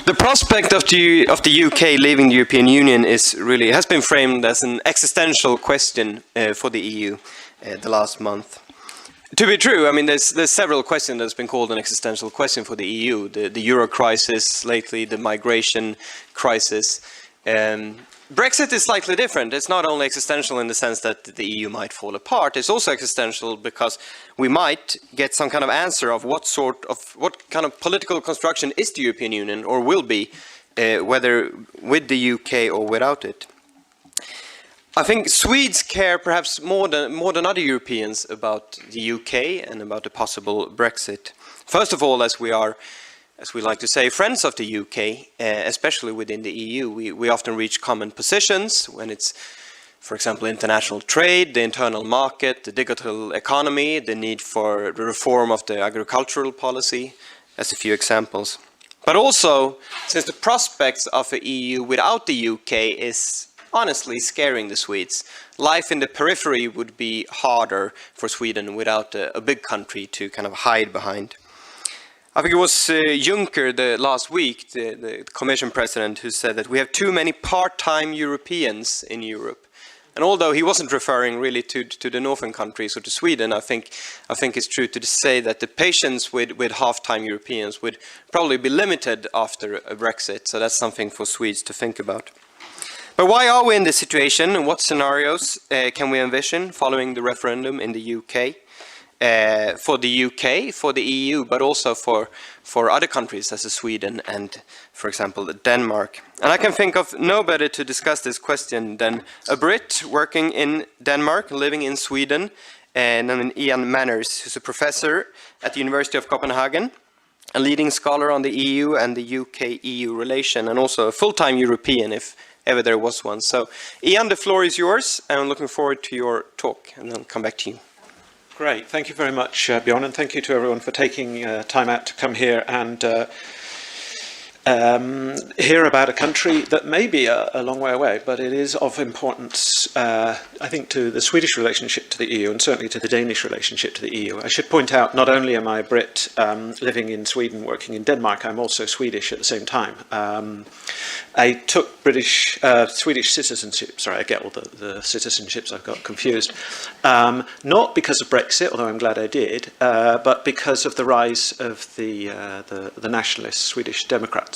The prospect of the UK leaving the European Union has been framed as an existential question for the EU the last month. To be true, I mean, there's several questions that's been called an existential question for the EU. The euro crisis lately, the migration crisis. Brexit is slightly different. It's not only existential in the sense that the EU might fall apart, it's also existential because we might get some kind of answer of what kind of political construction is the European Union or will be, whether with the UK or without it. I think Swedes care perhaps more than other Europeans about the UK and about a possible Brexit. First of all, as we like to say, friends of the UK, especially within the EU, we often reach common positions when it's, for example, international trade, the internal market, the digital economy, the need for the reform of the agricultural policy, as a few examples. But also, since the prospects of an EU without the UK is honestly scaring the Swedes, life in the periphery would be harder for Sweden without a big country to kind of hide behind. I think it was Juncker last week, the Commission President, who said that we have too many part-time Europeans in Europe. And although he wasn't referring really to the northern countries or to Sweden, I think it's true to say that the patience with half-time Europeans would probably be limited after a Brexit. So that's something for Swedes to think about. But why are we in this situation, and what scenarios can we envision following the referendum in the UK? For the UK, for the EU, but also for other countries such as Sweden and, for example, Denmark. And I can think of no better to discuss this question than a Brit working in Denmark, living in Sweden, and Ian Manners, who's a professor at the University of Copenhagen, a leading scholar on the EU and the UK-EU relation, and also a full-time European, if ever there was one. So, Ian, the floor is yours, and I'm looking forward to your talk, and then I'll come back to you. Great. Thank you very much, Björn, and thank you to everyone for taking time out to come here and hear about a country that may be a long way away, but it is of importance, I think, to the Swedish relationship to the EU and certainly to the Danish relationship to the EU. I should point out, not only am I a Brit living in Sweden, working in Denmark, I'm also Swedish at the same time. I took Swedish citizenship, sorry, I get all the citizenships, I've got confused, not because of Brexit, although I'm glad I did, but because of the rise of the nationalist Swedish Democrats,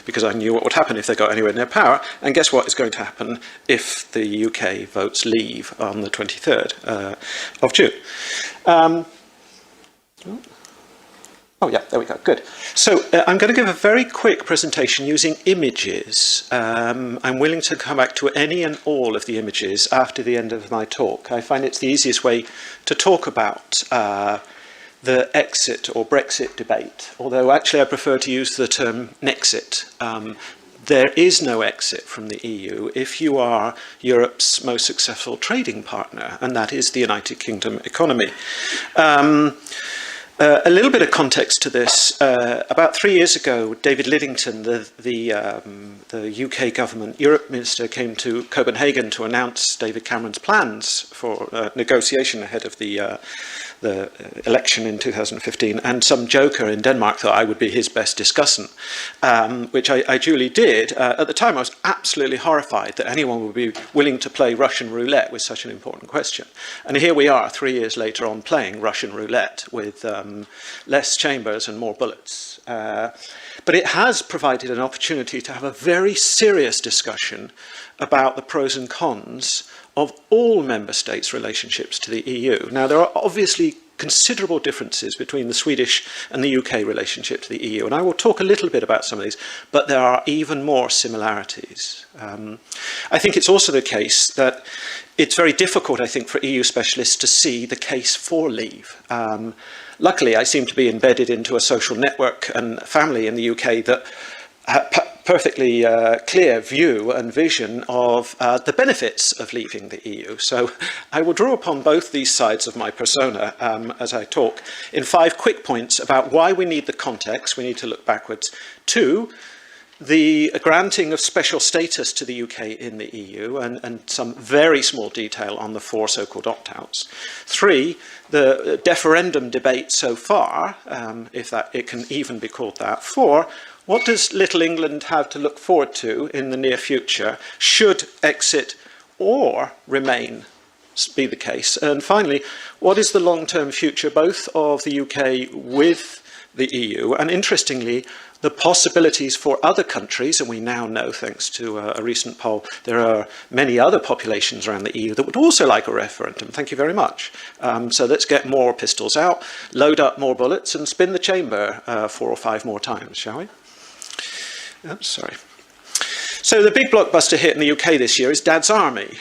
because I knew what would happen if they got anywhere near power, and guess what is going to happen if the UK votes leave on the 23rd of June. Oh yeah, there we go, good. So I'm going to give a very quick presentation using images. I'm willing to come back to any and all of the images after the end of my talk. I find it's the easiest way to talk about the exit or Brexit debate, although actually I prefer to use the term Nexit. There is no exit from the EU if you are Europe's most successful trading partner, and that is the United Kingdom economy. A little bit of context to this. About 3 years ago, David Lidington, the UK government Europe minister, came to Copenhagen to announce David Cameron's plans for negotiation ahead of the election in 2015, and some joker in Denmark thought I would be his best discussant, which I duly did. At the time, I was absolutely horrified that anyone would be willing to play Russian roulette with such an important question. And here we are, 3 years later on, playing Russian roulette with less chambers and more bullets. But it has provided an opportunity to have a very serious discussion about the pros and cons of all member states' relationships to the EU. Now, there are obviously considerable differences between the Swedish and the UK relationship to the EU, and I will talk a little bit about some of these, but there are even more similarities. I think it's also the case that it's very difficult, I think, for EU specialists to see the case for leave. Luckily, I seem to be embedded into a social network and family in the UK that perfectly clear view and vision of the benefits of leaving the EU. So I will draw upon both these sides of my persona as I talk in 5 quick points about why we need the context, we need to look backwards. 2, the granting of special status to the UK in the EU and some very small detail on the 4 so-called opt-outs. 3, the Deferendum debate so far, if that it can even be called that. 4, What does Little England have to look forward to in the near future, should exit or remain be the case? And finally, what is the long-term future both of the UK with the EU, and interestingly, the possibilities for other countries, and we now know, thanks to a recent poll, there are many other populations around the EU that would also like a referendum. Thank you very much. So let's get more pistols out, load up more bullets, and spin the chamber 4 or 5 more times, shall we? Sorry. So the big blockbuster hit in the UK this year is Dad's Army.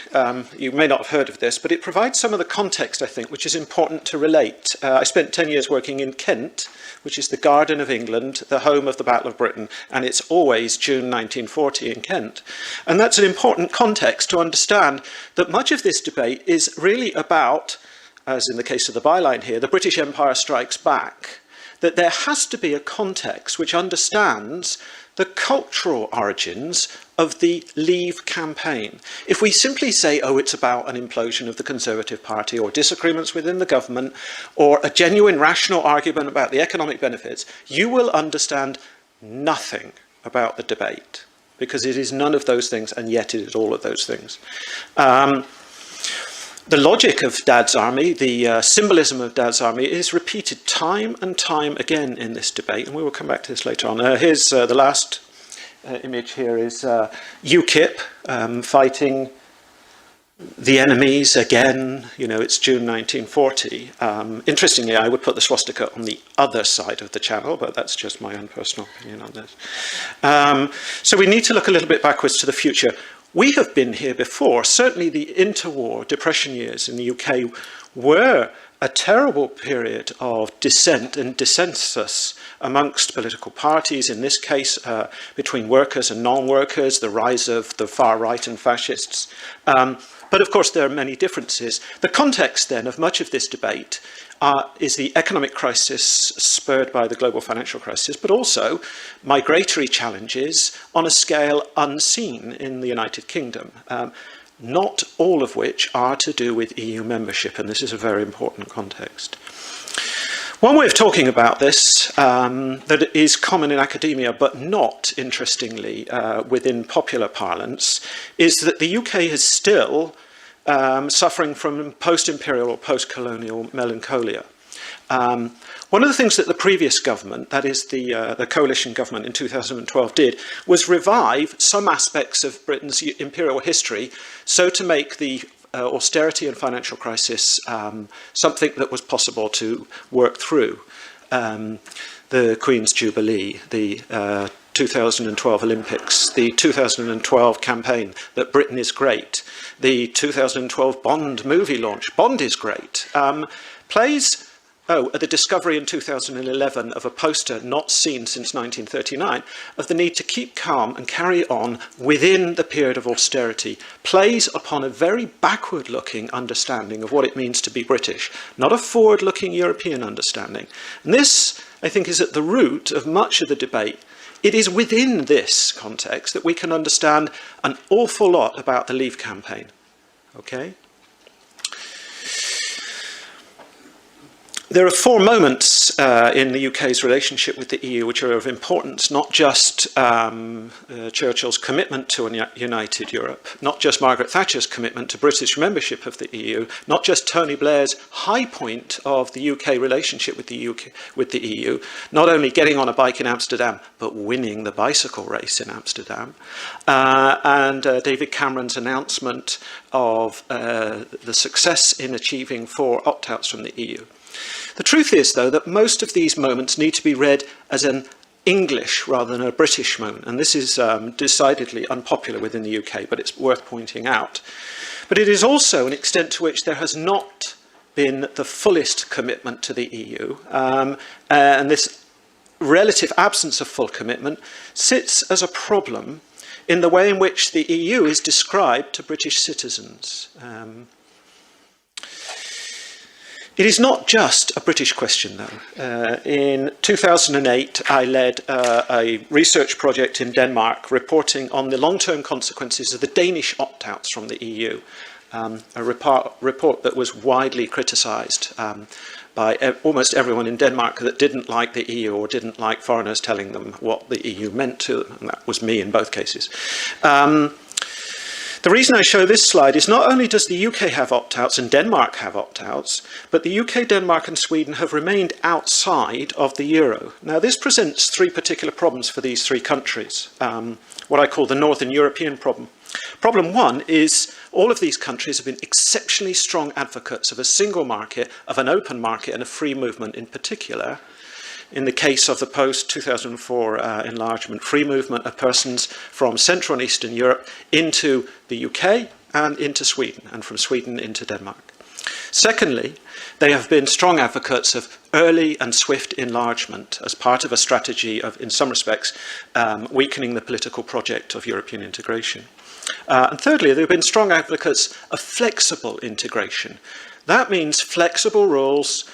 You may not have heard of this, but it provides some of the context, I think, which is important to relate. I spent 10 years working in Kent, which is the Garden of England, the home of the Battle of Britain, and it's always June 1940 in Kent. And that's an important context to understand that much of this debate is really about, as in the case of the byline here, the British Empire strikes back, that there has to be a context which understands the cultural origins of the Leave campaign. If we simply say, oh, it's about an implosion of the Conservative Party or disagreements within the government or a genuine rational argument about the economic benefits, you will understand nothing about the debate, because it is none of those things, and yet it is all of those things. The logic of Dad's Army, the symbolism of Dad's Army, is repeated time and time again in this debate, and we will come back to this later on. Here's the last image here is UKIP fighting the enemies again. You know, it's June 1940. Interestingly, I would put the swastika on the other side of the channel, but that's just my own personal opinion on this. So we need to look a little bit backwards to the future. We have been here before. Certainly the interwar depression years in the UK were a terrible period of dissent and dissensus amongst political parties, in this case between workers and non-workers, the rise of the far right and fascists. But of course there are many differences. The context then of much of this debate is the economic crisis spurred by the global financial crisis, but also migratory challenges on a scale unseen in the United Kingdom, not all of which are to do with EU membership, and this is a very important context. One way of talking about this that is common in academia, but not, interestingly, within popular parlance, is that the UK is still suffering from post-imperial or post-colonial melancholia. One of the things that the previous government, that is the coalition government in 2012, did was revive some aspects of Britain's imperial history, so to make the austerity and financial crisis something that was possible to work through. The Queen's Jubilee, the 2012 Olympics, the 2012 campaign that Britain is great, the 2012 Bond movie launch, Bond is great, plays the discovery in 2011 of a poster not seen since 1939 of the need to keep calm and carry on within the period of austerity, plays upon a very backward-looking understanding of what it means to be British, not a forward-looking European understanding. And this, I think, is at the root of much of the debate. It is within this context that we can understand an awful lot about the Leave campaign. Okay? There are 4 moments in the UK's relationship with the EU which are of importance, not just Churchill's commitment to a united Europe, not just Margaret Thatcher's commitment to British membership of the EU, not just Tony Blair's high point of the UK relationship with the EU, not only getting on a bike in Amsterdam, but winning the bicycle race in Amsterdam, and David Cameron's announcement of the success in achieving 4 opt-outs from the EU. The truth is, though, that most of these moments need to be read as an English rather than a British moment, and this is decidedly unpopular within the UK, but it's worth pointing out. But it is also an extent to which there has not been the fullest commitment to the EU, and this relative absence of full commitment sits as a problem in the way in which the EU is described to British citizens. It is not just a British question, though. In 2008, I led a research project in Denmark reporting on the long-term consequences of the Danish opt-outs from the EU, a report that was widely criticised by almost everyone in Denmark that didn't like the EU or didn't like foreigners telling them what the EU meant to them, and that was me in both cases. The reason I show this slide is not only does the UK have opt-outs and Denmark have opt-outs, but the UK, Denmark and Sweden have remained outside of the euro. Now this presents three particular problems for these three countries, what I call the Northern European problem. Problem one is all of these countries have been exceptionally strong advocates of a single market, of an open market and a free movement in particular. In the case of the post-2004 enlargement, free movement of persons from Central and Eastern Europe into the UK and into Sweden, and from Sweden into Denmark. Secondly, they have been strong advocates of early and swift enlargement as part of a strategy of, in some respects, weakening the political project of European integration. And thirdly, there have been strong advocates of flexible integration. That means flexible rules,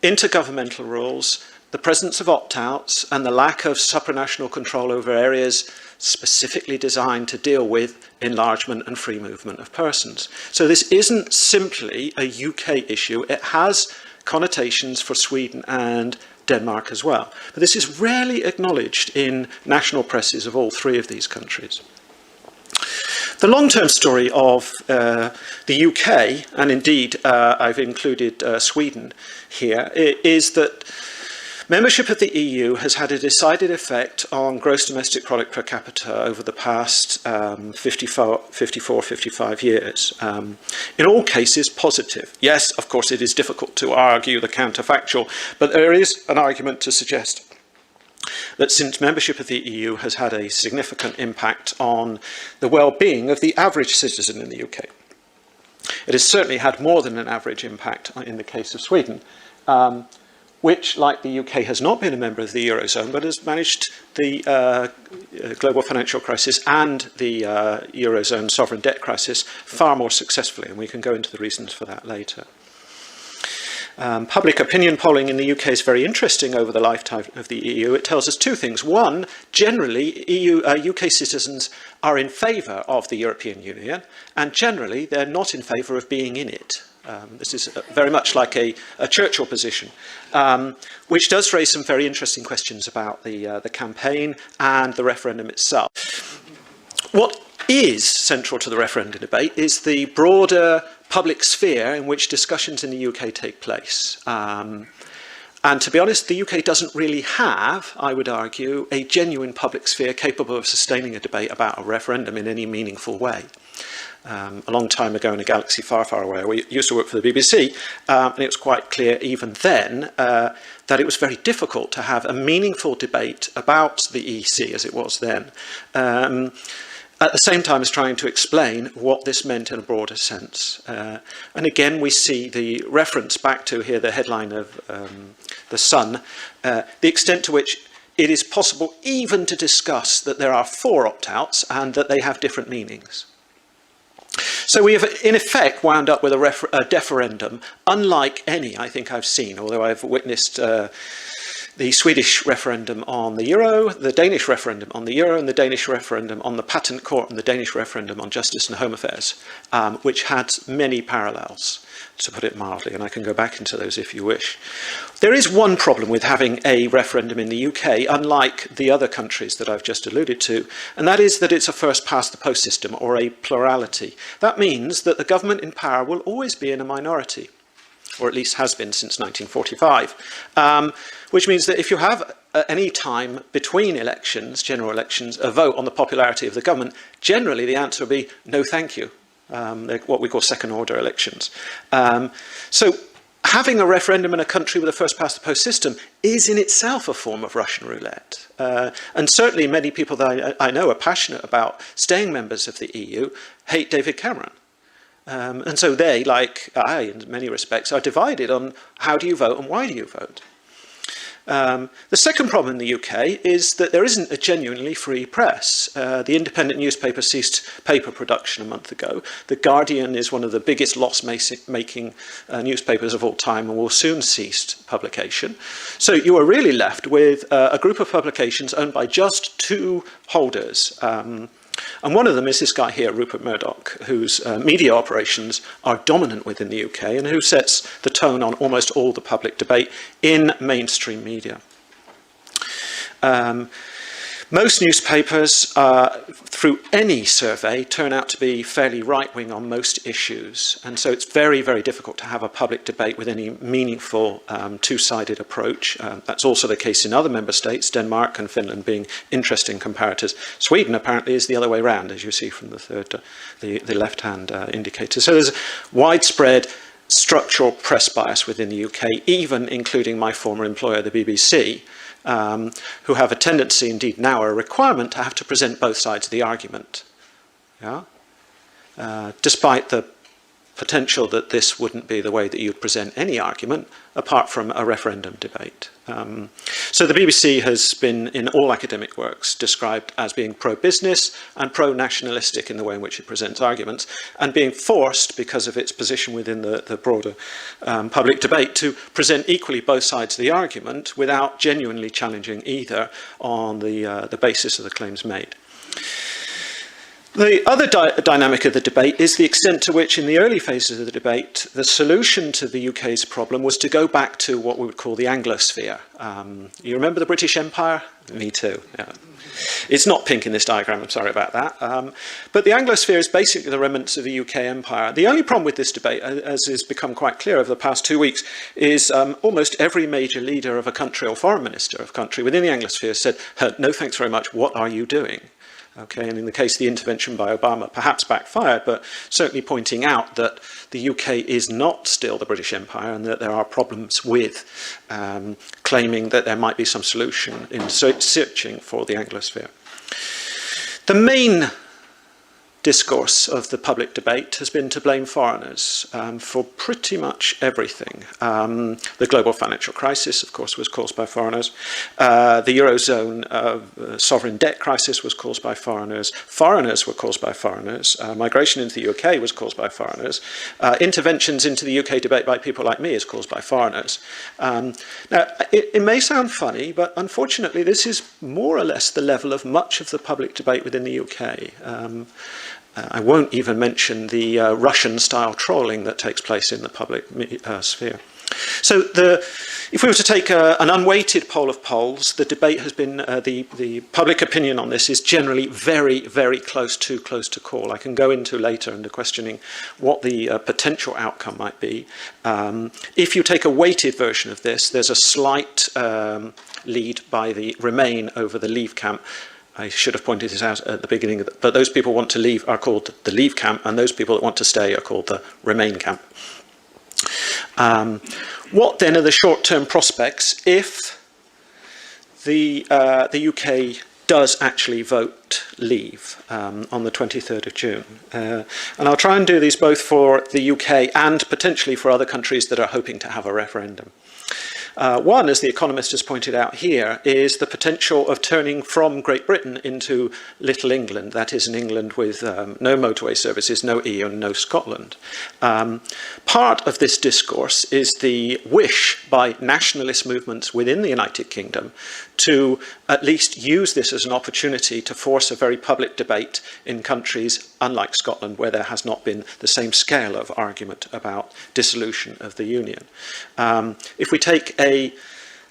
intergovernmental rules, the presence of opt-outs and the lack of supranational control over areas specifically designed to deal with enlargement and free movement of persons. So this isn't simply a UK issue, it has connotations for Sweden and Denmark as well. But this is rarely acknowledged in national presses of all three of these countries. The long-term story of the UK, and indeed I've included Sweden here, is that membership of the EU has had a decided effect on gross domestic product per capita over the past 55 years. In all cases, positive. Yes, of course, it is difficult to argue the counterfactual, but there is an argument to suggest that since membership of the EU has had a significant impact on the well-being of the average citizen in the UK. It has certainly had more than an average impact in the case of Sweden, which, like the UK, has not been a member of the Eurozone, but has managed the global financial crisis and the Eurozone sovereign debt crisis far more successfully, and we can go into the reasons for that later. Public opinion polling in the UK is very interesting over the lifetime of the EU. It tells us two things. One, generally, UK citizens are in favour of the European Union, and generally they're not in favour of being in it. This is very much like a Churchill position, which does raise some very interesting questions about the campaign and the referendum itself. What is central to the referendum debate is the broader public sphere in which discussions in the UK take place. And to be honest, the UK doesn't really have, I would argue, a genuine public sphere capable of sustaining a debate about a referendum in any meaningful way. A long time ago in a galaxy far, far away, we used to work for the BBC, and it was quite clear even then that it was very difficult to have a meaningful debate about the EC as it was then, at the same time as trying to explain what this meant in a broader sense. And again, we see the reference back to here, the headline of The Sun, the extent to which it is possible even to discuss that there are 4 opt-outs and that they have different meanings. So we have, in effect, wound up with a deferendum, unlike any I think I've seen, although I've witnessed the Swedish referendum on the euro, the Danish referendum on the euro, and the Danish referendum on the patent court, and the Danish referendum on justice and home affairs, which had many parallels, to put it mildly, and I can go back into those if you wish. There is one problem with having a referendum in the UK, unlike the other countries that I've just alluded to, and that is that it's a first-past-the-post system, or a plurality. That means that the government in power will always be in a minority, or at least has been since 1945, which means that if you have at any time between elections, general elections, a vote on the popularity of the government, generally the answer will be no thank you, what we call second-order elections. So having a referendum in a country with a first-past-the-post system is in itself a form of Russian roulette. And certainly many people that I know are passionate about staying members of the EU hate David Cameron. And so they, like I, in many respects, are divided on how do you vote and why do you vote. The second problem in the UK is that there isn't a genuinely free press. The independent newspaper ceased paper production a month ago. The Guardian is one of the biggest loss-making newspapers of all time and will soon cease publication. So you are really left with a group of publications owned by just 2 holders. And one of them is this guy here, Rupert Murdoch, whose media operations are dominant within the UK and who sets the tone on almost all the public debate in mainstream media. Most newspapers, through any survey, turn out to be fairly right-wing on most issues. And so it's very, very difficult to have a public debate with any meaningful two-sided approach. That's also the case in other member states, Denmark and Finland being interesting comparators. Sweden, apparently, is the other way around, as you see from the left-hand indicator. So there's widespread structural press bias within the UK, even including my former employer, the BBC, who have a tendency, indeed now a requirement, to have to present both sides of the argument. Yeah? Despite the potential that this wouldn't be the way that you'd present any argument, apart from a referendum debate. So the BBC has been, in all academic works, described as being pro-business and pro-nationalistic in the way in which it presents arguments, and being forced, because of its position within the broader public debate, to present equally both sides of the argument without genuinely challenging either on the basis of the claims made. The other dynamic of the debate is the extent to which, in the early phases of the debate, the solution to the UK's problem was to go back to what we would call the Anglosphere. You remember the British Empire? Me too. Yeah. It's not pink in this diagram, I'm sorry about that. But the Anglosphere is basically the remnants of the UK Empire. The only problem with this debate, as has become quite clear over the past 2 weeks, is almost every major leader of a country or foreign minister of a country within the Anglosphere said, no thanks very much, what are you doing? Okay, and in the case of the intervention by Obama, perhaps backfired, but certainly pointing out that the UK is not still the British Empire and that there are problems with claiming that there might be some solution in searching for the Anglosphere. The main discourse of the public debate has been to blame foreigners for pretty much everything. The global financial crisis, of course, was caused by foreigners. The Eurozone sovereign debt crisis was caused by foreigners. Foreigners were caused by foreigners. Migration into the UK was caused by foreigners. Interventions into the UK debate by people like me is caused by foreigners. Now, it may sound funny, but unfortunately, this is more or less the level of much of the public debate within the UK. I won't even mention the Russian-style trolling that takes place in the public sphere. So if we were to take an unweighted poll of polls, the debate has been, the public opinion on this is generally very, very close to call. I can go into later into questioning what the potential outcome might be. If you take a weighted version of this, there's a slight lead by the Remain over the Leave camp. I should have pointed this out at the beginning, but those people who want to leave are called the Leave camp, and those people that want to stay are called the Remain camp. What then are the short-term prospects if the UK does actually vote Leave on the 23rd of June? And I'll try and do these both for the UK and potentially for other countries that are hoping to have a referendum. One, as The Economist has pointed out here, is the potential of turning from Great Britain into Little England, that is, an England with no motorway services, no EU, and no Scotland. Part of this discourse is the wish by nationalist movements within the United Kingdom to at least use this as an opportunity to force a very public debate in countries, unlike Scotland, where there has not been the same scale of argument about dissolution of the Union. If we take a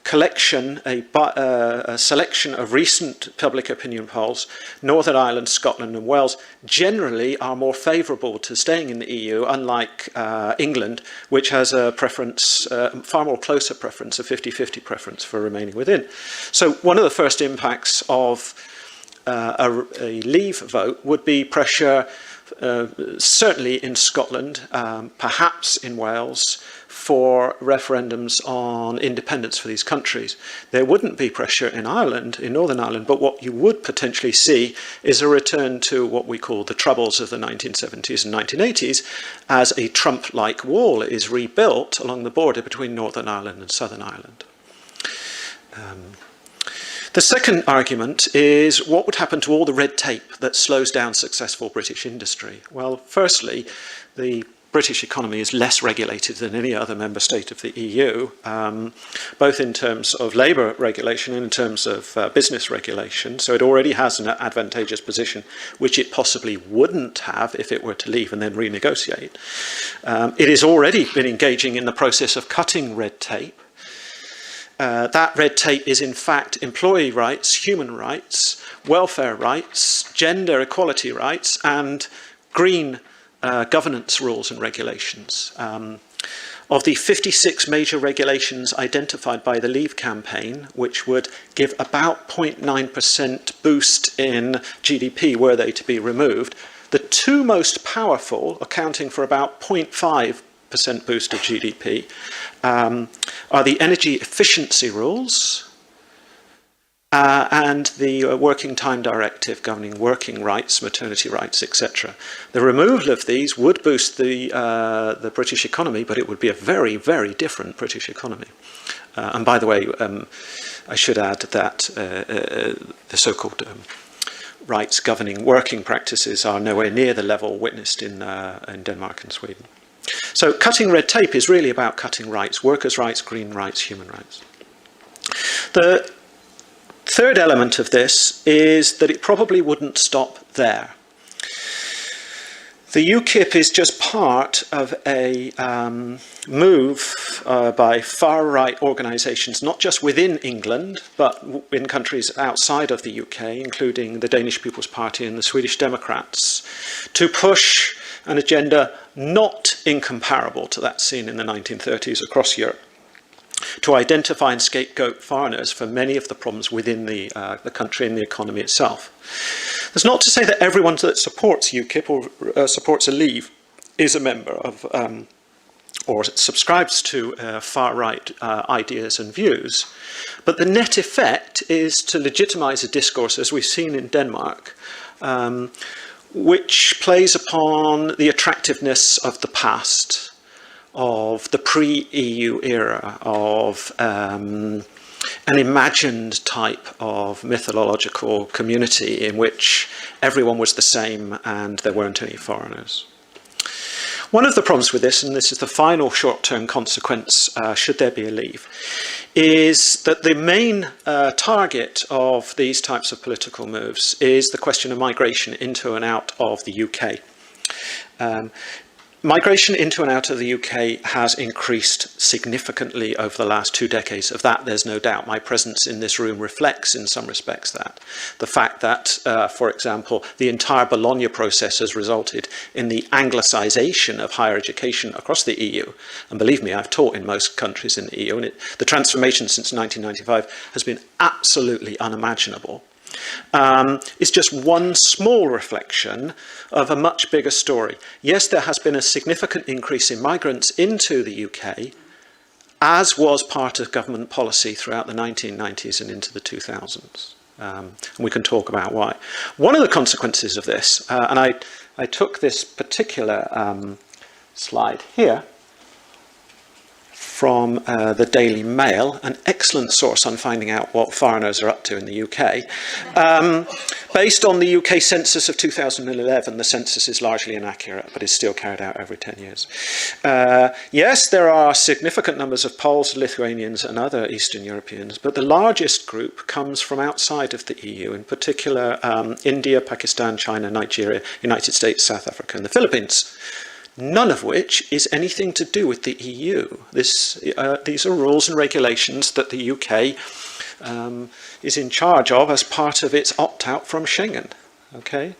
collection, a selection of recent public opinion polls, Northern Ireland, Scotland and Wales generally are more favourable to staying in the EU, unlike England, which has a preference, far more closer preference, a 50-50 preference for remaining within. So one of the first impacts of a Leave vote would be pressure, certainly in Scotland, perhaps in Wales, for referendums on independence for these countries. There wouldn't be pressure in Ireland, in Northern Ireland, but what you would potentially see is a return to what we call the troubles of the 1970s and 1980s, as a Trump-like wall is rebuilt along the border between Northern Ireland and Southern Ireland. The second argument is what would happen to all the red tape that slows down successful British industry? Well, firstly, the British economy is less regulated than any other member state of the EU, both in terms of labour regulation and in terms of business regulation. So it already has an advantageous position, which it possibly wouldn't have if it were to leave and then renegotiate. It has already been engaging in the process of cutting red tape. That red tape is in fact employee rights, human rights, welfare rights, gender equality rights, and green governance rules and regulations. Of the 56 major regulations identified by the Leave campaign, which would give about 0.9% boost in GDP were they to be removed, the two most powerful, accounting for about 0.5% boost of GDP, are the energy efficiency rules and the Working Time Directive governing working rights, maternity rights, etc. The removal of these would boost the British economy, but it would be a very, very different British economy. And by the way, I should add that the so-called rights governing working practices are nowhere near the level witnessed in Denmark and Sweden. So cutting red tape is really about cutting rights, workers' rights, green rights, human rights. The third element of this is that it probably wouldn't stop there. The UKIP is just part of a move by far-right organisations, not just within England, but in countries outside of the UK, including the Danish People's Party and the Swedish Democrats, to push an agenda not incomparable to that seen in the 1930s across Europe, to identify and scapegoat foreigners for many of the problems within the country and the economy itself. That's not to say that everyone that supports UKIP or supports a Leave is a member of or subscribes to far-right ideas and views, but the net effect is to legitimise a discourse, as we've seen in Denmark, which plays upon the attractiveness of the past, of the pre-EU era, of an imagined type of mythological community in which everyone was the same and there weren't any foreigners. One of the problems with this, and this is the final short-term consequence should there be a Leave, is that the main target of these types of political moves is the question of migration into and out of the UK. Migration into and out of the UK has increased significantly over the last 2 decades. Of that, there's no doubt. My presence in this room reflects, in some respects, that. The fact that, for example, the entire Bologna process has resulted in the Anglicisation of higher education across the EU. And believe me, I've taught in most countries in the EU, and the transformation since 1995 has been absolutely unimaginable. Is just one small reflection of a much bigger story. Yes, there has been a significant increase in migrants into the UK, as was part of government policy throughout the 1990s and into the 2000s. And we can talk about why. One of the consequences of this, and I took this particular slide here, from the Daily Mail, an excellent source on finding out what foreigners are up to in the UK. Based on the UK census of 2011, the census is largely inaccurate, but is still carried out every 10 years. Yes, there are significant numbers of Poles, Lithuanians, and other Eastern Europeans, but the largest group comes from outside of the EU, in particular India, Pakistan, China, Nigeria, United States, South Africa, and the Philippines. None of which is anything to do with the EU. These are rules and regulations that the UK is in charge of as part of its opt-out from Schengen. Okay?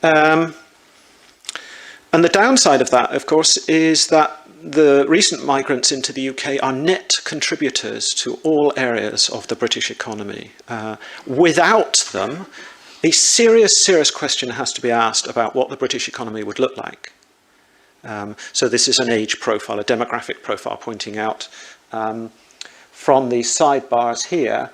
And the downside of that, of course, is that the recent migrants into the UK are net contributors to all areas of the British economy. Without them, a serious question has to be asked about what the British economy would look like. So this is an age profile, a demographic profile, pointing out from the sidebars here,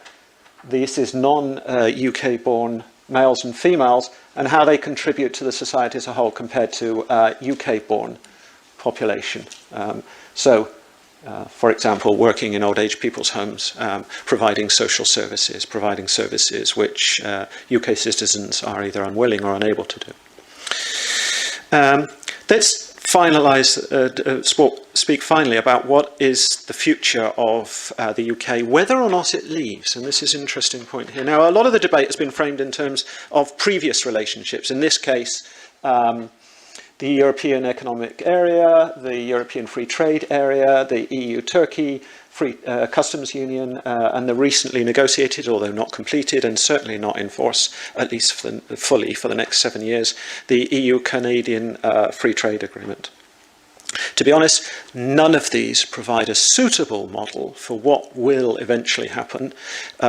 this is non-UK born males and females, and how they contribute to the society as a whole compared to UK born population. For example, working in old age people's homes, providing social services, providing services which UK citizens are either unwilling or unable to do. Let's speak finally about what is the future of the UK, whether or not it leaves. And this is an interesting point here. Now, a lot of the debate has been framed in terms of previous relationships. In this case, the European Economic Area, the European Free Trade Area, the EU-Turkey Free Customs Union, and the recently negotiated, although not completed, and certainly not in force, at least fully for the next 7 years, the EU-Canadian Free Trade Agreement. To be honest, none of these provide a suitable model for what will eventually happen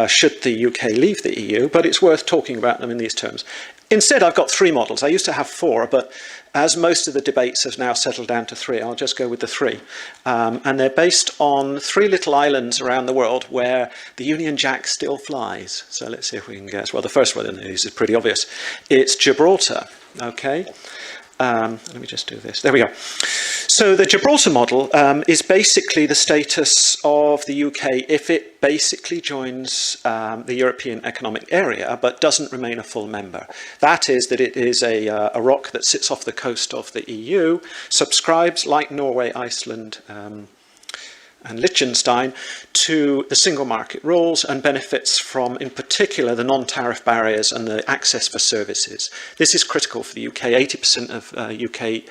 should the UK leave the EU, but it's worth talking about them in these terms. Instead, I've got 3 models. I used to have 4, but as most of the debates have now settled down to 3, I'll just go with the 3. And they're based on 3 little islands around the world where the Union Jack still flies. So let's see if we can guess. Well, the first one of these is pretty obvious. It's Gibraltar, okay? Let me just do this. There we go. So the Gibraltar model is basically the status of the UK if it basically joins the European Economic Area but doesn't remain a full member. That is that it is a rock that sits off the coast of the EU, subscribes, like Norway, Iceland, and Liechtenstein, to the single market rules and benefits from, in particular, the non-tariff barriers and the access for services. This is critical for the UK. 80% of UK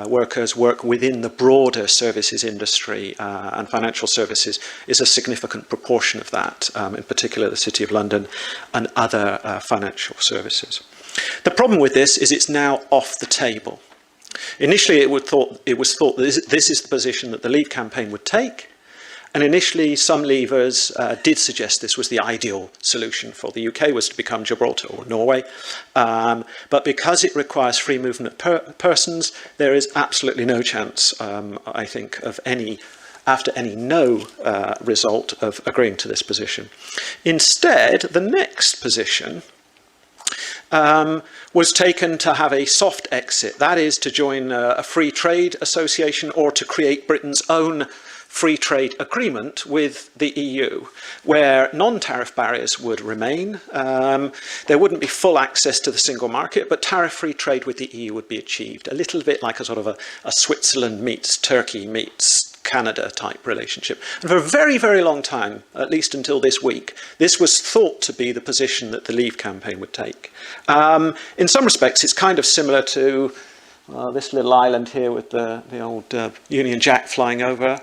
workers work within the broader services industry, and financial services is a significant proportion of that, in particular the City of London and other financial services. The problem with this is it's now off the table. Initially, it was thought that this is the position that the Leave campaign would take, and initially some Leavers did suggest this was the ideal solution for the UK, was to become Gibraltar or Norway, but because it requires free movement of persons, there is absolutely no chance, I think, of after any no result of agreeing to this position. Instead, the next position was taken to have a soft exit, that is to join a free trade association or to create Britain's own free trade agreement with the EU, where non-tariff barriers would remain. There wouldn't be full access to the single market, but tariff-free trade with the EU would be achieved, a little bit like a sort of a Switzerland meets Turkey meets Canada type relationship. And for a very, very long time, at least until this week, this was thought to be the position that the Leave campaign would take. In some respects, it's kind of similar to this little island here with the old Union Jack flying over,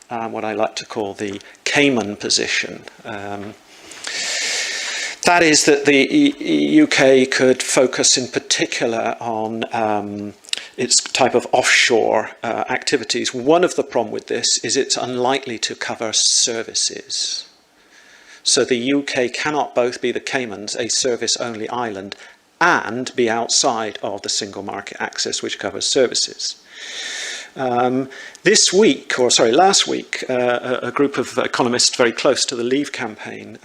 what I like to call the Cayman position. That is that the UK could focus in particular on its type of offshore activities. One of the problems with this is it's unlikely to cover services. So the UK cannot both be the Caymans, a service-only island, and be outside of the single market access, which covers services. Last week, a group of economists very close to the Leave campaign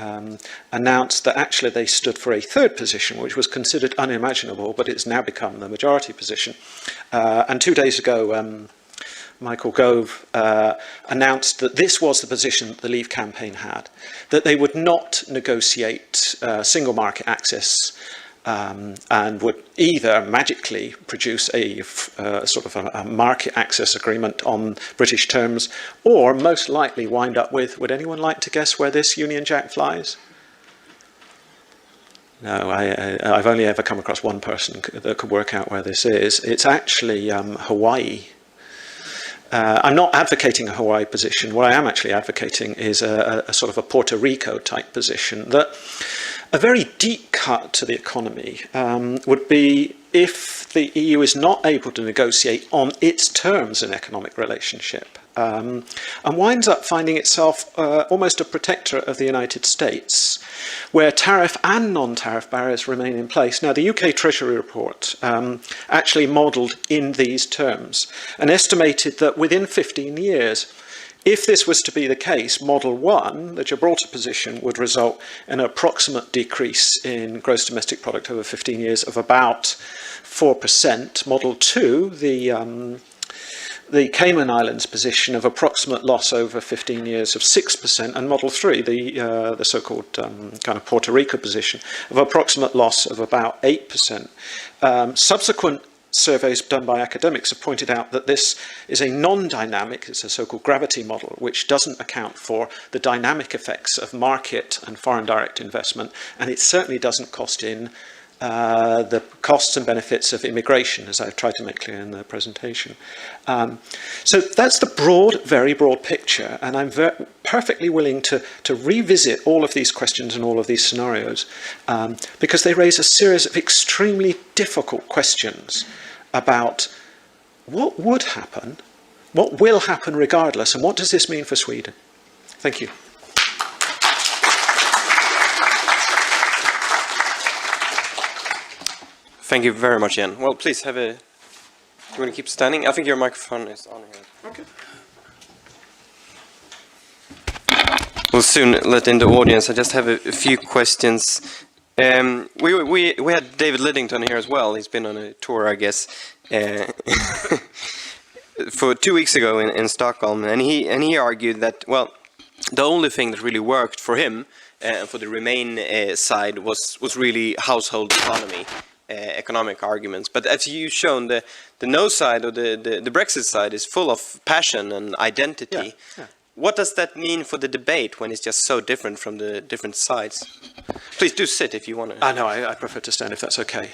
announced that actually they stood for a third position, which was considered unimaginable, but it's now become the majority position. And 2 days ago, Michael Gove announced that this was the position that the Leave campaign had, that they would not negotiate single market access and would either magically produce a sort of a market access agreement on British terms, or most likely wind up with, would anyone like to guess where this Union Jack flies? No, I've only ever come across one person that could work out where this is. It's actually Hawaii. I'm not advocating a Hawaii position. What I am actually advocating is a sort of a Puerto Rico type position, that a very deep cut to the economy would be if the EU is not able to negotiate on its terms an economic relationship, and winds up finding itself almost a protector of the United States, where tariff and non-tariff barriers remain in place. Now, the UK Treasury report actually modelled in these terms and estimated that within 15 years, if this was to be the case, Model 1, the Gibraltar position, would result in an approximate decrease in gross domestic product over 15 years of about 4%. Model 2, the Cayman Islands position, of approximate loss over 15 years of 6%, and Model 3, the so-called kind of Puerto Rico position, of approximate loss of about 8%. Subsequent surveys done by academics have pointed out that this is a non-dynamic, it's a so-called gravity model, which doesn't account for the dynamic effects of market and foreign direct investment, and it certainly doesn't cost in the costs and benefits of immigration, as I've tried to make clear in the presentation. So that's the broad, very broad picture, and I'm perfectly willing to revisit all of these questions and all of these scenarios, because they raise a series of extremely difficult questions about what would happen, what will happen regardless, and what does this mean for Sweden? Thank you. Thank you very much, Jan. Well, please have a... Do you want to keep standing? I think your microphone is on here. Okay. We'll soon let in the audience. I just have a few questions. We had David Lidington here as well. He's been on a tour, I guess, for 2 weeks ago in Stockholm, and he argued that, well, the only thing that really worked for him and for the Remain side was really household economy. Economic arguments, but as you've shown, the no side or the Brexit side is full of passion and identity. Yeah, yeah. What does that mean for the debate when it's just so different from the different sides? Please do sit if you want to. No, I prefer to stand if that's okay.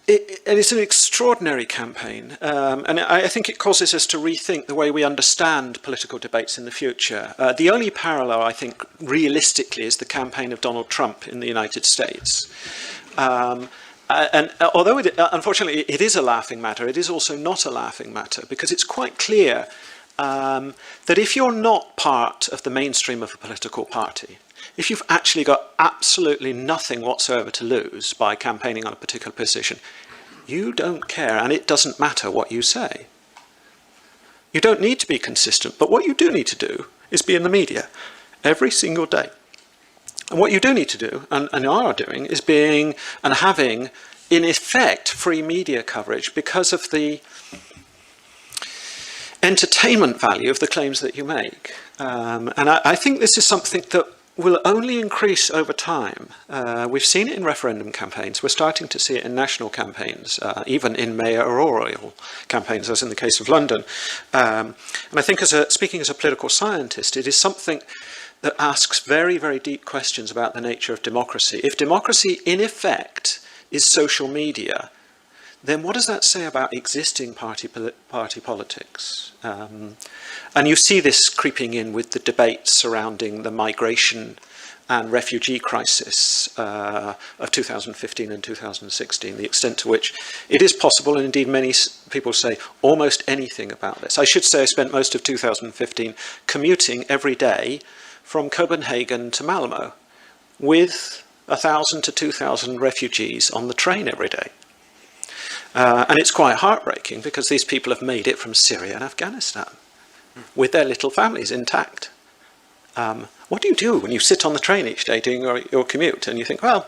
It's an extraordinary campaign, and I think it causes us to rethink the way we understand political debates in the future. The only parallel, I think, realistically, is the campaign of Donald Trump in the United States. And although, unfortunately, it is a laughing matter, it is also not a laughing matter, because it's quite clear that if you're not part of the mainstream of a political party, if you've actually got absolutely nothing whatsoever to lose by campaigning on a particular position, you don't care, and it doesn't matter what you say. You don't need to be consistent, but what you do need to do is be in the media every single day. And what you do need to do, and are doing, is being and having, in effect, free media coverage because of the entertainment value of the claims that you make. And I think this is something that will only increase over time. We've seen it in referendum campaigns. We're starting to see it in national campaigns, even in mayoral campaigns, as in the case of London. And I think, speaking as a political scientist, it is something that asks very, very deep questions about the nature of democracy. If democracy, in effect, is social media, then what does that say about existing party politics? And you see this creeping in with the debates surrounding the migration and refugee crisis of 2015 and 2016, the extent to which it is possible, and indeed many people say almost anything about this. I should say I spent most of 2015 commuting every day from Copenhagen to Malmö with 1,000 to 2,000 refugees on the train every day. And it's quite heartbreaking because these people have made it from Syria and Afghanistan with their little families intact. What do you do when you sit on the train each day doing your commute and you think, well,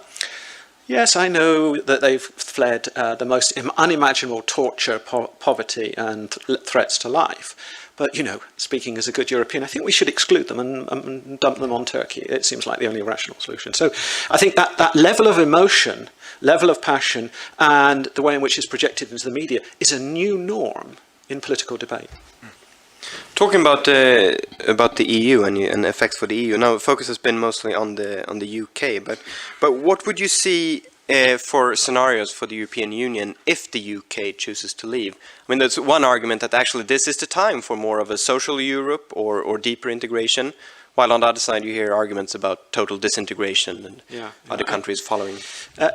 yes, I know that they've fled the most unimaginable torture, poverty and threats to life. But, you know, speaking as a good European, I think we should exclude them and dump them on Turkey. It seems like the only rational solution. So I think that level of emotion, level of passion, and the way in which it's projected into the media is a new norm in political debate. Talking about the EU and effects for the EU. Now, focus has been mostly on the UK, but what would you see for scenarios for the European Union if the UK chooses to leave? I mean, there's one argument that actually this is the time for more of a social Europe or deeper integration, while on the other side you hear arguments about total disintegration and other countries following.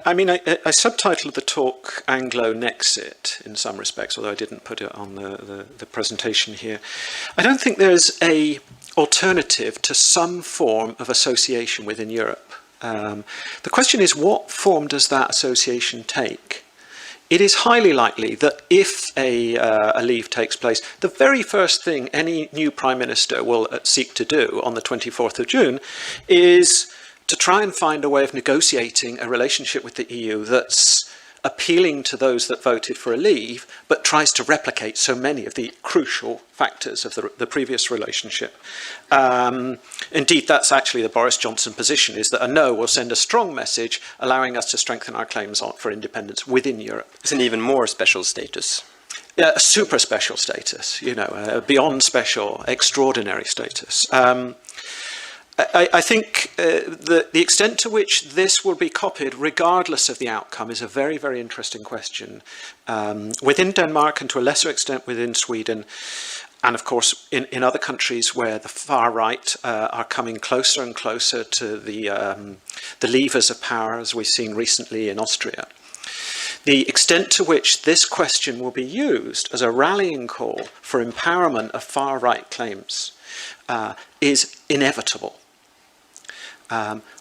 I mean, I subtitled the talk Anglo-Nexit in some respects, although I didn't put it on the presentation here. I don't think there's a alternative to some form of association within Europe. The question is, what form does that association take? It is highly likely that if a leave takes place, the very first thing any new Prime Minister will seek to do on the 24th of June is to try and find a way of negotiating a relationship with the EU that's appealing to those that voted for a leave, but tries to replicate so many of the crucial factors of the previous relationship. Indeed, that's actually the Boris Johnson position, is that a no will send a strong message allowing us to strengthen our claims for independence within Europe. It's an even more special status. Yeah, a super special status, you know, a beyond special, extraordinary status. I think the extent to which this will be copied, regardless of the outcome, is a very, very interesting question. Within Denmark, and to a lesser extent within Sweden, and of course in other countries where the far right are coming closer and closer to the levers of power, as we've seen recently in Austria. The extent to which this question will be used as a rallying call for empowerment of far right claims is inevitable.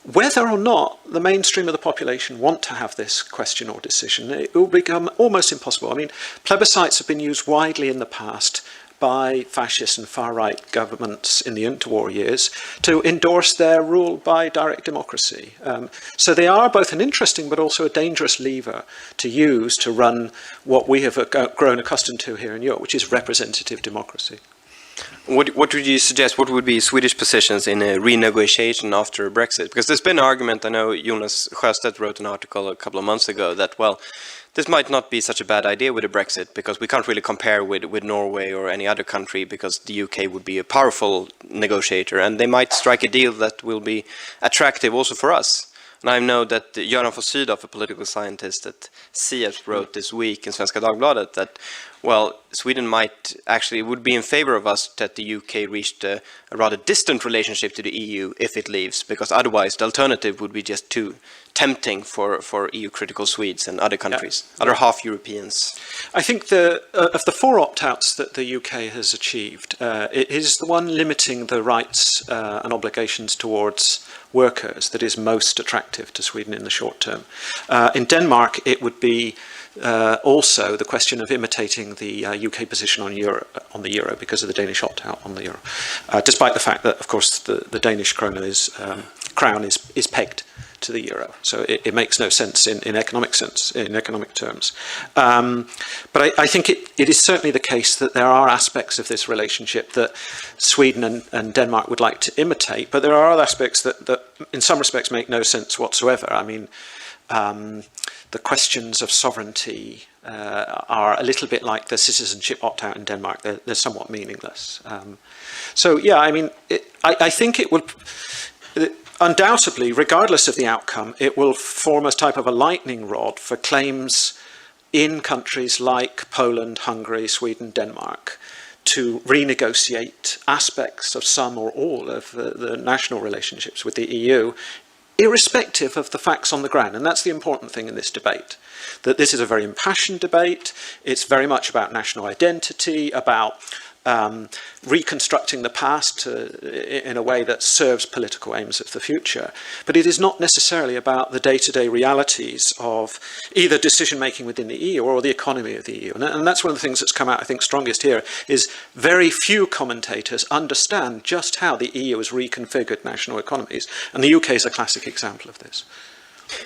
Whether or not the mainstream of the population want to have this question or decision, it will become almost impossible. I mean, plebiscites have been used widely in the past by fascist and far-right governments in the interwar years to endorse their rule by direct democracy. So they are both an interesting but also a dangerous lever to use to run what we have grown accustomed to here in Europe, which is representative democracy. What would you suggest? What would be Swedish positions in a renegotiation after Brexit? Because there's been an argument, I know Jonas Sjöstedt wrote an article a couple of months ago that, well, this might not be such a bad idea with a Brexit because we can't really compare with Norway or any other country because the UK would be a powerful negotiator and they might strike a deal that will be attractive also for us. And I know that Björn von Sydow, a political scientist at SIIA, wrote this week in Svenska Dagbladet that, well, Sweden might actually would be in favor of us that the UK reached a rather distant relationship to the EU if it leaves, because otherwise the alternative would be just too tempting for EU-critical Swedes and other countries, other half Europeans. I think of the 4 opt-outs that the UK has achieved, it is the one limiting the rights and obligations towards workers that is most attractive to Sweden in the short term. In Denmark, it would be also the question of imitating the UK position on the euro because of the Danish opt-out on the euro, despite the fact that, of course, the Danish crown is pegged to the euro, so it makes no sense in economic terms. But I think it is certainly the case that there are aspects of this relationship that Sweden and Denmark would like to imitate, but there are other aspects that in some respects make no sense whatsoever. I mean, the questions of sovereignty are a little bit like the citizenship opt-out in Denmark. They're somewhat meaningless. So yeah, I mean, I think it will. Undoubtedly, regardless of the outcome, it will form a type of a lightning rod for claims in countries like Poland, Hungary, Sweden, Denmark to renegotiate aspects of some or all of the national relationships with the EU, irrespective of the facts on the ground. And that's the important thing in this debate, that this is a very impassioned debate. It's very much about national identity, about reconstructing the past in a way that serves political aims of the future. But it is not necessarily about the day-to-day realities of either decision-making within the EU or the economy of the EU. And that's one of the things that's come out, I think, strongest here, is very few commentators understand just how the EU has reconfigured national economies. And the UK is a classic example of this.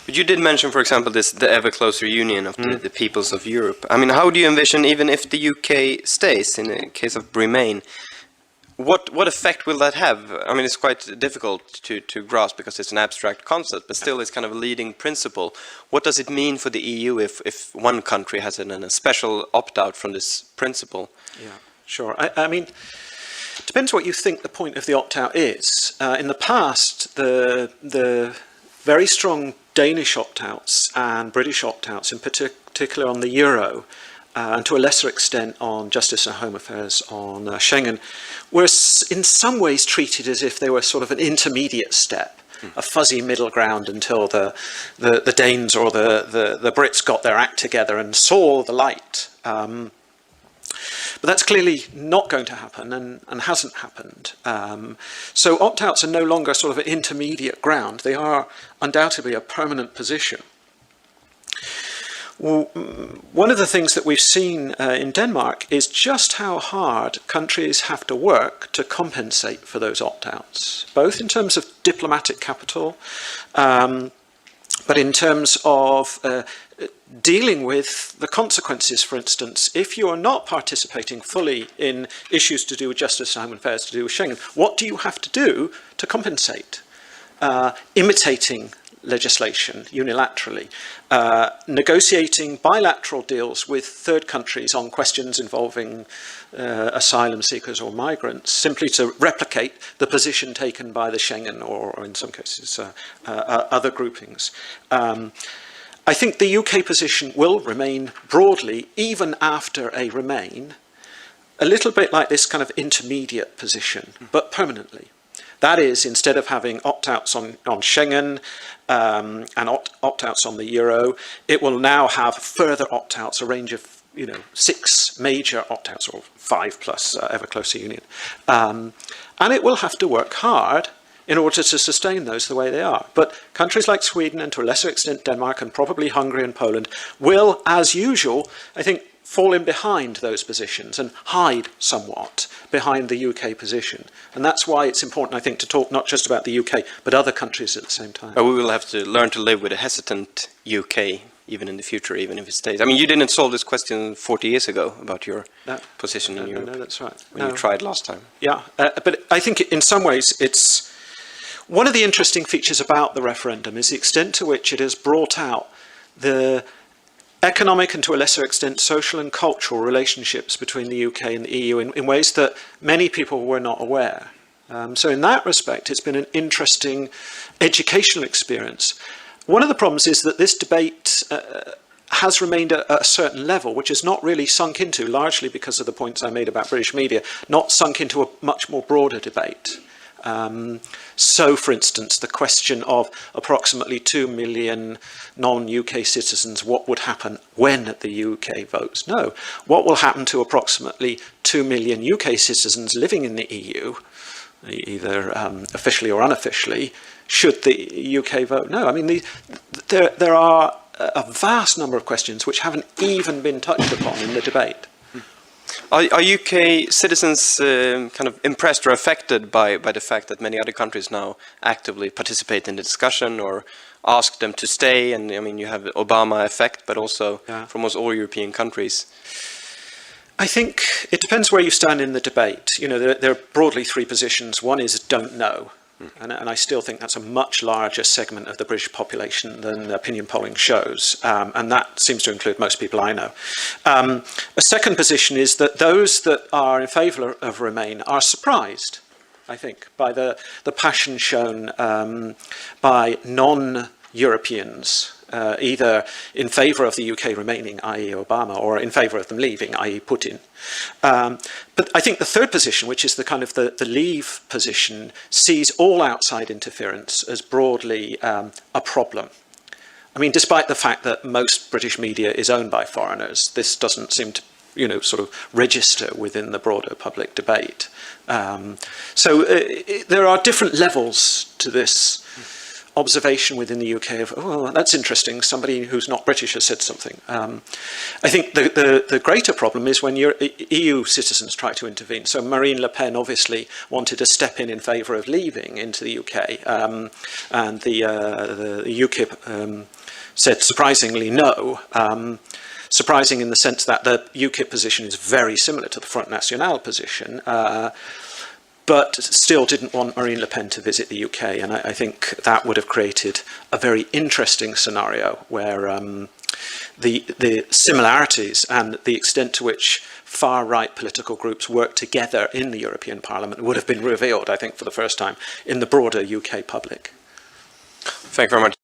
But you did mention, for example, the ever closer union of the peoples of Europe. I mean, how do you envision, even if the UK stays, in the case of Remain, what effect will that have? I mean, it's quite difficult to grasp because it's an abstract concept, but still it's kind of a leading principle. What does it mean for the EU if one country has a special opt-out from this principle? Yeah, sure. I mean, it depends what you think the point of the opt-out is. In the past, the very strong Danish opt-outs and British opt-outs, in particular on the euro, and to a lesser extent on justice and home affairs on Schengen, were in some ways treated as if they were sort of an intermediate step, a fuzzy middle ground until the Danes or the Brits got their act together and saw the light. But that's clearly not going to happen and hasn't happened. So opt-outs are no longer sort of an intermediate ground. They are undoubtedly a permanent position. Well, one of the things that we've seen in Denmark is just how hard countries have to work to compensate for those opt-outs, both in terms of diplomatic capital, but in terms of dealing with the consequences. For instance, if you are not participating fully in issues to do with justice, home affairs, to do with Schengen, what do you have to do to compensate? Imitating legislation unilaterally, negotiating bilateral deals with third countries on questions involving asylum seekers or migrants, simply to replicate the position taken by the Schengen or in some cases other groupings. I think the UK position will remain broadly, even after a Remain, a little bit like this kind of intermediate position, but permanently. That is, instead of having opt-outs on Schengen and opt-outs on the euro, it will now have further opt-outs, a range of 6 major opt-outs, or 5 plus ever closer union. And it will have to work hard in order to sustain those the way they are. But countries like Sweden, and to a lesser extent Denmark, and probably Hungary and Poland, will, as usual, I think, fall in behind those positions and hide somewhat behind the UK position. And that's why it's important, I think, to talk not just about the UK, but other countries at the same time. But we will have to learn to live with a hesitant UK, even in the future, even if it stays. I mean, you didn't solve this question 40 years ago about your position in Europe. No, that's right. When you tried last time. Yeah, but I think in some ways it's... One of the interesting features about the referendum is the extent to which it has brought out the economic and to a lesser extent social and cultural relationships between the UK and the EU in ways that many people were not aware. So in that respect, it's been an interesting educational experience. One of the problems is that this debate has remained at a certain level, which is not really sunk into, largely because of the points I made about British media, not sunk into a much more broader debate. So, for instance, the question of approximately 2 million non-UK citizens, what would happen when the UK votes? No. What will happen to approximately 2 million UK citizens living in the EU, either officially or unofficially, should the UK vote? No. I mean, there are a vast number of questions which haven't even been touched upon in the debate. Are UK citizens kind of impressed or affected by the fact that many other countries now actively participate in the discussion or ask them to stay? And I mean, you have the Obama effect, but also from almost all European countries. I think it depends where you stand in the debate. There are broadly 3 positions. One is don't know. And I still think that's a much larger segment of the British population than opinion polling shows. And that seems to include most people I know. A second position is that those that are in favour of Remain are surprised, I think, by the passion shown by non-Europeans, either in favour of the UK remaining, i.e. Obama, or in favour of them leaving, i.e. Putin. But I think the third position, which is the kind of the leave position, sees all outside interference as broadly a problem. I mean, despite the fact that most British media is owned by foreigners, this doesn't seem to, sort of register within the broader public debate. So there are different levels to this observation within the UK of, oh, well, that's interesting, somebody who's not British has said something. I think the greater problem is when your EU citizens try to intervene. So Marine Le Pen obviously wanted to step in favour of leaving into the UK, and the UKIP said surprisingly no. Surprising in the sense that the UKIP position is very similar to the Front National position, but still didn't want Marine Le Pen to visit the UK. And I think that would have created a very interesting scenario where the similarities and the extent to which far-right political groups work together in the European Parliament would have been revealed, I think, for the first time in the broader UK public. Thank you very much.